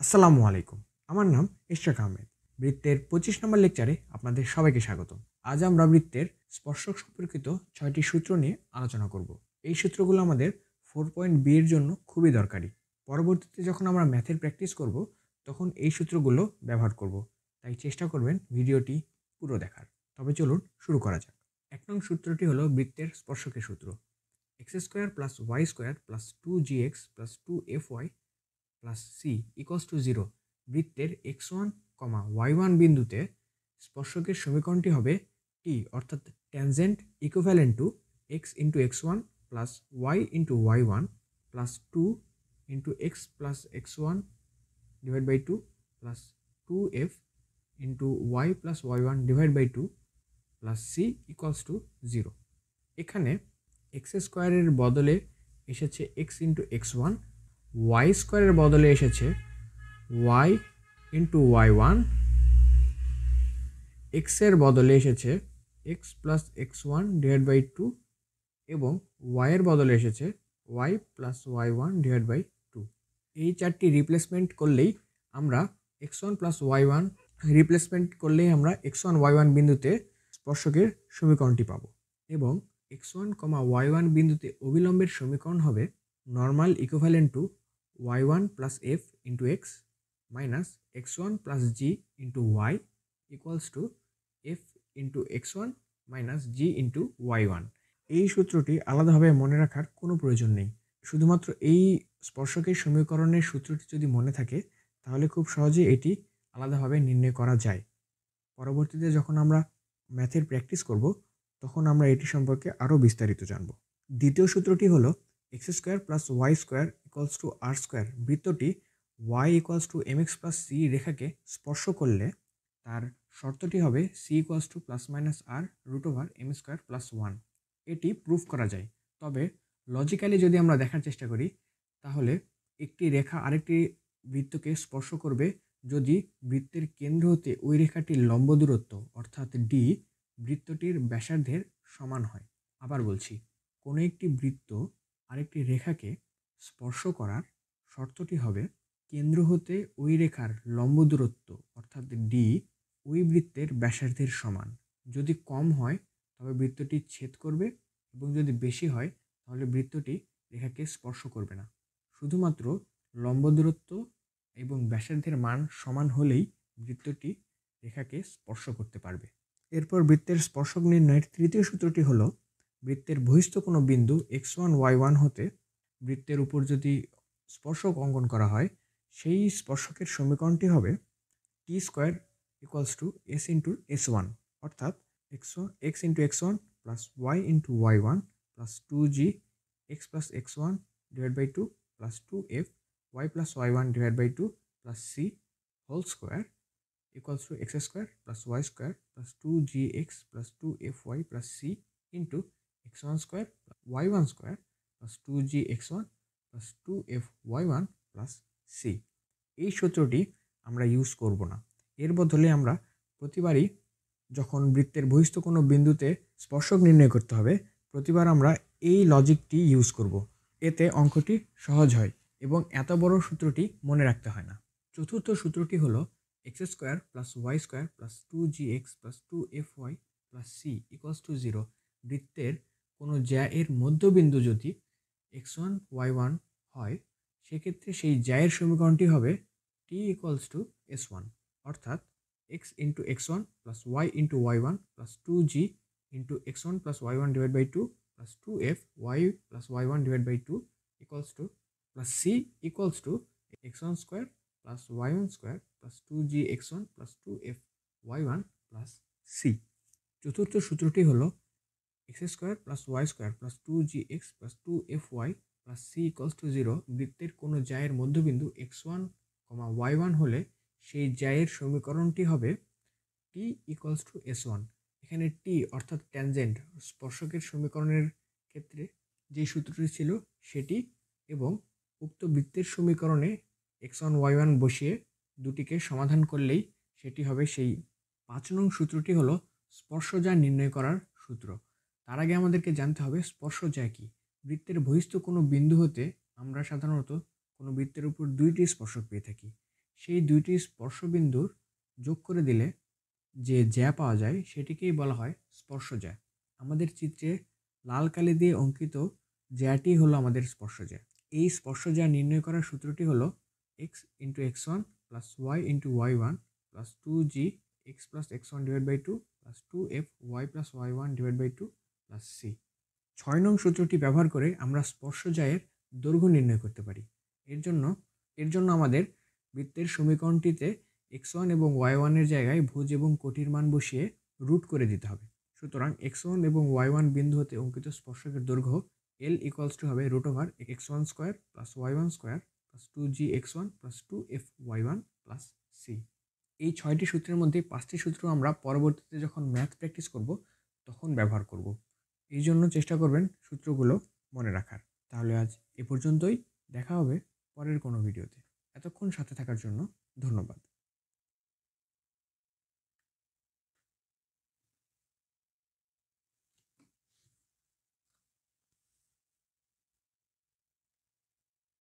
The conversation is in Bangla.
আসসালামু আলাইকুম। আমার নাম ইশরাক আহমেদ। বৃত্তের ২৫ নম্বর লেকচারে আপনাদের সবাইকে স্বাগতম। আজ আমরা বৃত্তের স্পর্শক সম্পর্কিত ৬টি সূত্র নিয়ে আলোচনা করব। এই সূত্রগুলো আমাদের 4.b এর জন্য খুবই দরকারি। পরবর্তীতে যখন আমরা ম্যাথের প্র্যাকটিস করব, তখন এই সূত্রগুলো ব্যবহার করব। তাই চেষ্টা করবেন ভিডিওটি পুরো দেখার। তবে চলুন শুরু করা যাক। ১ নং সূত্রটি হলো বৃত্তের স্পর্শকের সূত্র। x² + y² + 2gx + 2fy plus C equals to 0 বৃত্তের x1, y1 বিন্দুতে স্পর্শকের সমীকরণটি হবে টি অর্থাৎ tangent equivalent to x into x1 plus y into y1 plus 2 into x plus x1 divide by 2 plus 2f into y plus y1 divide by 2 plus C equals to 0। এখানে এক্স স্কোয়ারের বদলে এসেছে এক্স ইন্টু x1, ওয়াই স্কোয়ারের বদলে এসেছে ওয়াই ইন্টু y1, এক্সের বদলে এসেছে x plus x1 divide by 2 এবং ওয়াইয়ের বদলে এসেছে Y plus y1 divide by 2। এই চারটি রিপ্লেসমেন্ট করলেই আমরা x1 প্লাস y1 আমরা x1 y1 বিন্দুতে স্পর্শকের সমীকরণটি পাবো এবং x1, y1 বিন্দুতে অবিলম্বের সমীকরণ হবে normal equivalent to y1 plus f into x minus x1 plus g into y equals two f into x1 minus g into y1। এই সূত্রটি আলাদাভাবে মনে রাখার কোনো প্রয়োজন নেই। শুধুমাত্র এই স্পর্শকের সমীকরণের সূত্রটি যদি মনে থাকে, তাহলে খুব সহজে এটি আলাদাভাবে নির্ণয় করা যায়। পরবর্তীতে যখন আমরা ম্যাথের প্র্যাকটিস করব, তখন আমরা এটি সম্পর্কে আরও বিস্তারিত জানব। দ্বিতীয় সূত্রটি হলো x² + y² equals to r²। বৃত্তটি y equals to mx plus c রেখাকে স্পর্শ করলে তার শর্তটি হবে c equals to plus minus r root over m² plus 1। এটি প্রুফ করা যায়, তবে লজিক্যালি যদি আমরা দেখার চেষ্টা করি, তাহলে একটি রেখা আরেকটি বৃত্তকে স্পর্শ করবে যদি বৃত্তের কেন্দ্র হতে ওই রেখাটির লম্ব দূরত্ব অর্থাৎ ডি বৃত্তটির ব্যাসার্ধের সমান হয়। আবার বলছি, কোনো একটি বৃত্ত আরেকটি রেখাকে স্পর্শ করার শর্তটি হবে কেন্দ্র হতে ওই রেখার লম্ব দূরত্ব অর্থাৎ ডি ওই বৃত্তের ব্যাসার্ধের সমান। যদি কম হয় তবে বৃত্তটি ছেদ করবে এবং যদি বেশি হয় তাহলে বৃত্তটি রেখাকে স্পর্শ করবে না। শুধুমাত্র লম্ব দূরত্ব এবং ব্যাসার্ধের মান সমান হলেই বৃত্তটি রেখাকে স্পর্শ করতে পারবে। এরপর বৃত্তের স্পর্শক নির্ণয়ের তৃতীয় সূত্রটি হলো বৃত্তের বহিস্থ কোনো বিন্দু x1, y1 হতে বৃত্তের উপর যদি স্পর্শক অঙ্কন করা হয়, সেই স্পর্শকের সমীকরণটি হবে t² equals to s into s1 অর্থাৎ x into x1 plus y into y1 plus 2g x plus x1 divide by 2 plus 2f y plus y1 divide by 2 plus c whole square equals to x² plus y² plus 2gx plus 2fy plus c into x1² plus y1² plus 2gx1 plus 2fy1 plus c। এই সূত্রটি আমরা ইউজ করব না। এর বদলে আমরা প্রতিবারই যখন বৃত্তের বহিস্থ কোনো বিন্দুতে স্পর্শক নির্ণয় করতে হবে, প্রতিবার আমরা এই লজিকটি ইউজ করব। এতে অঙ্কটি সহজ হয় এবং এত বড় সূত্রটি মনে রাখতে হয় না। চতুর্থ সূত্রটি হলো x² plus y² plus 2gx plus 2fy plus c equals to 0 বৃত্তের কোনো জ্যা-এর মধ্যবিন্দু যদি x1, y1 হয়, সেক্ষেত্রে সেই জ্যা-এর সমীকরণটি হবে t equals to s1 অর্থাৎ x into x1 plus y into y1 plus 2g into x1 plus y1 divided by 2 plus 2f y plus y1 divided by 2 equals to plus c equals to x1 square plus y1 square plus 2gx1 plus 2f y1 plus c। চতুর্থ সূত্রটি হলো x² plus y² plus 2gx plus 2fy plus c equals to 0 বৃত্তের কোনো জ্যা-এর মধ্যবিন্দু x1, y1 হলে সেই জ্যা-এর সমীকরণটি হবে t equals to s1। এখানে t অর্থাৎ ট্যানজেন্ট স্পর্শকের সমীকরণের ক্ষেত্রে যে সূত্রটি ছিল সেটি এবং উক্ত বৃত্তের সমীকরণে x1, y1 বসিয়ে দুটিকে সমাধান করলেই সেটি হবে সেই 5 নং সূত্রটি হলো স্পর্শজ্যা নির্ণয় করার সূত্র। তার আগে আমাদেরকে জানতে হবে স্পর্শজ্যা কি। বৃত্তের বহিস্থ কোনো বিন্দু হতে আমরা সাধারণত কোনো বৃত্তের উপর দুইটি স্পর্শক পেয়ে থাকি। সেই দুইটি স্পর্শবিন্দুর যোগ করে দিলে যে জ্যা পাওয়া যায় সেটিকেই বলা হয় স্পর্শজ্যা। আমাদের চিত্রে লাল কালি দিয়ে অঙ্কিত জ্যাটি হলো আমাদের স্পর্শজ্যা। এই স্পর্শজ্যা নির্ণয় করার সূত্রটি হলো x into x one plus y into y one plus 2g x plus x one divide by 2 plus 2f y plus y one divide by 2 plus C. 6 নং সূত্রটি ব্যবহার করে আমরা স্পর্শজ্যায়ের দৈর্ঘ্য নির্ণয় করতে পারি। এর জন্য আমাদের বৃত্তের সমীকরণটিতে x1 এবং y1 এর জায়গায় ভুজ এবং কোটির মান বসিয়ে রুট করে দিতে হবে। সুতরাং x1 এবং y1 বিন্দু হতে অঙ্কিত স্পর্শকের দৈর্ঘ্য L ইকুয়ালস টু হবে root over x1 square plus y1 square plus 2g x1 plus 2f y1 plus C. এই 6টি সূত্রের মধ্যে 5টি সূত্র আমরা পরবর্তীতে যখন ম্যাথ প্র্যাকটিস করব তখন ব্যবহার করব। এই জন্য চেষ্টা করবেন সূত্রগুলো মনে রাখার। তাহলে আজ এ পর্যন্তই, দেখা হবে পরের কোনো ভিডিওতে। এতক্ষণ সাথে থাকার জন্য ধন্যবাদ।